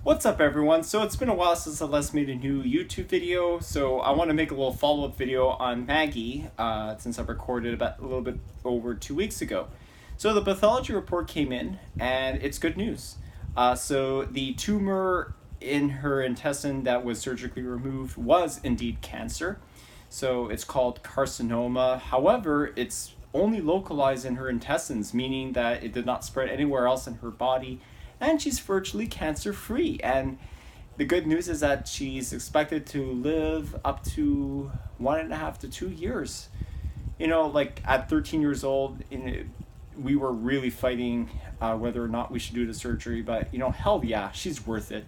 What's up everyone? So it's been a while since I last made a new YouTube video, so I want to make a little follow-up video on Maggie since I recorded about a little bit over 2 weeks ago. So the pathology report came in and it's good news. So the tumor in her intestine that was surgically removed was indeed cancer. So it's called carcinoma. However, it's only localized in her intestines, meaning that it did not spread anywhere else in her body, and she's virtually cancer free. And the good news is that she's expected to live up to 1.5 to 2 years. You know, like at 13 years old, we were really fighting whether or not we should do the surgery, but hell yeah, she's worth it.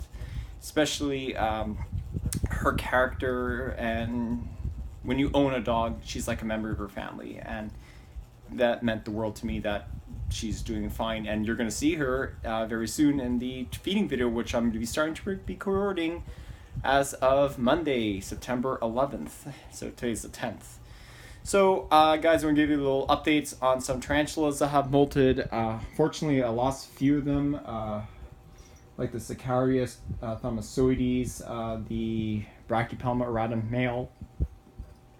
Especially her character, and when you own a dog, she's like a member of her family, and that meant the world to me that she's doing fine. And you're going to see her very soon in the feeding video, which I'm going to be starting to be recording as of Monday, September 11th. So today's the 10th. So guys, I'm going to give you little updates on some tarantulas that have molted. Fortunately, I lost a few of them, like the Sicarius thomatosoides, the Brachypelma erratum male,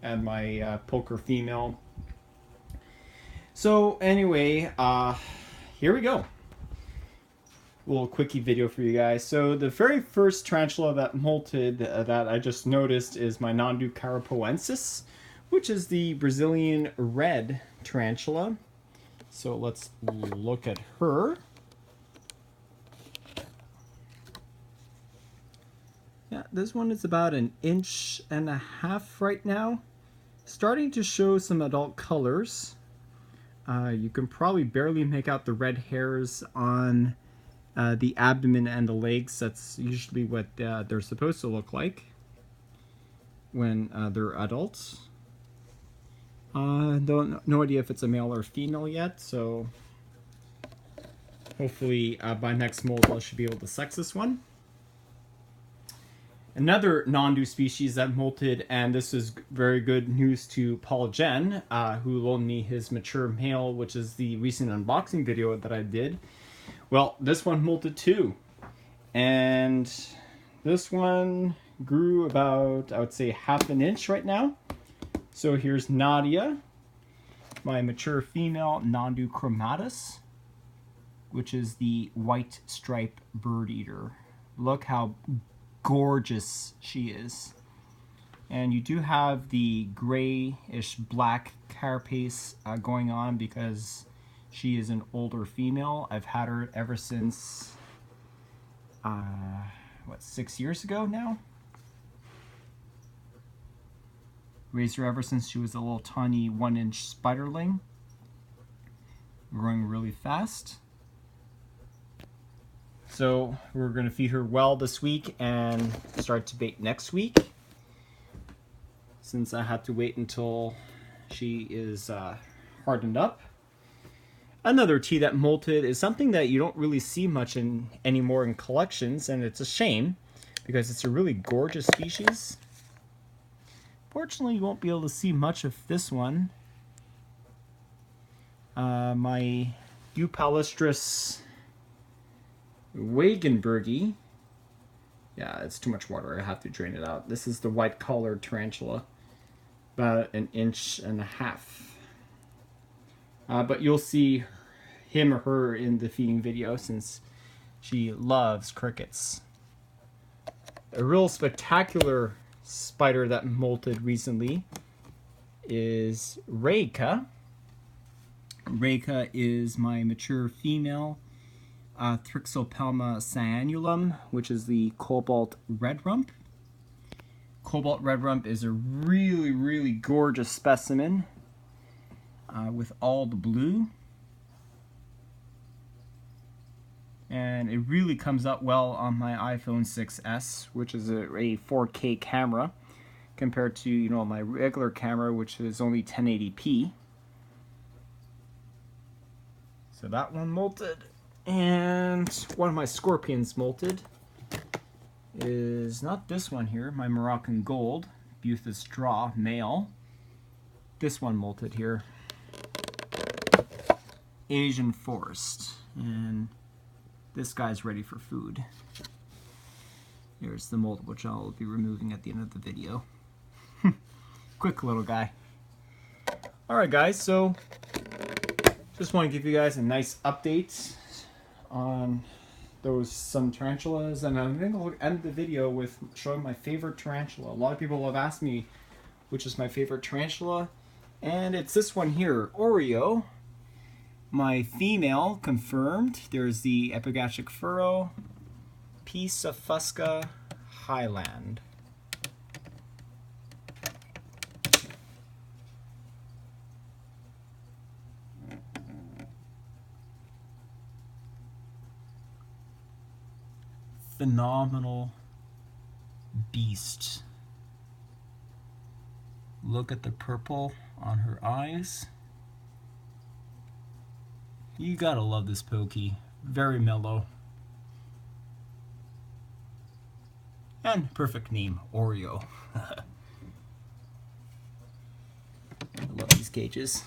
and my poker female. So anyway, here we go. A little quickie video for you guys. So the very first tarantula that molted that I just noticed is my Nhandu carapoensis, which is the Brazilian red tarantula. So let's look at her. Yeah, this one is about 1.5 inches right now. Starting to show some adult colors. You can probably barely make out the red hairs on the abdomen and the legs. That's usually what they're supposed to look like when they're adults. No idea if it's a male or female yet, so hopefully by next molt I should be able to sex this one. Another Nhandu species that molted, and this is very good news to Paul Jen, who loaned me his mature male, which is the recent unboxing video that I did. Well, this one molted too. And this one grew about, I would say, 1/2 inch right now. So here's Nadia, my mature female Nhandu chromatus, which is the white stripe bird eater. Look how gorgeous she is. And you do have the grayish black carapace going on because she is an older female. I've had her ever since 6 years ago now. Raised her ever since she was a little tiny 1-inch spiderling, growing really fast. So we're going to feed her well this week and start to bait next week, since I had to wait until she is hardened up. Another tea that molted is something that you don't really see much anymore in collections, and it's a shame because it's a really gorgeous species. Fortunately, you won't be able to see much of this one. My Eupalistris Wagenbergi. Yeah, it's too much water. I have to drain it out. This is the white-collared tarantula, about 1.5 inches. But you'll see him or her in the feeding video since she loves crickets. A real spectacular spider that molted recently is Reika. Reika is my mature female Thrixopelma cyanulum, which is the cobalt red rump. Cobalt red rump is a really, really gorgeous specimen with all the blue. And it really comes out well on my iPhone 6s, which is a 4K camera compared to my regular camera, which is only 1080p. So that one molted. And one of my scorpions molted is not this one here, my Moroccan Gold, Buthus Draw male. This one molted here. Asian Forest. And this guy's ready for food. There's the mold, which I'll be removing at the end of the video. Quick little guy. Alright guys, so just want to give you guys a nice update on some tarantulas, and I'm going to end the video with showing my favorite tarantula. A lot of people have asked me which is my favorite tarantula, and it's this one here, Oreo. My female, confirmed. There's the epigastric furrow, piece of Fusca Highland. Phenomenal beast. Look at the purple on her eyes. You gotta love this pokey. Very mellow. And perfect name, Oreo. I love these cages.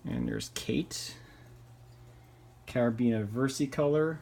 And there's Kate. Carabina versicolor.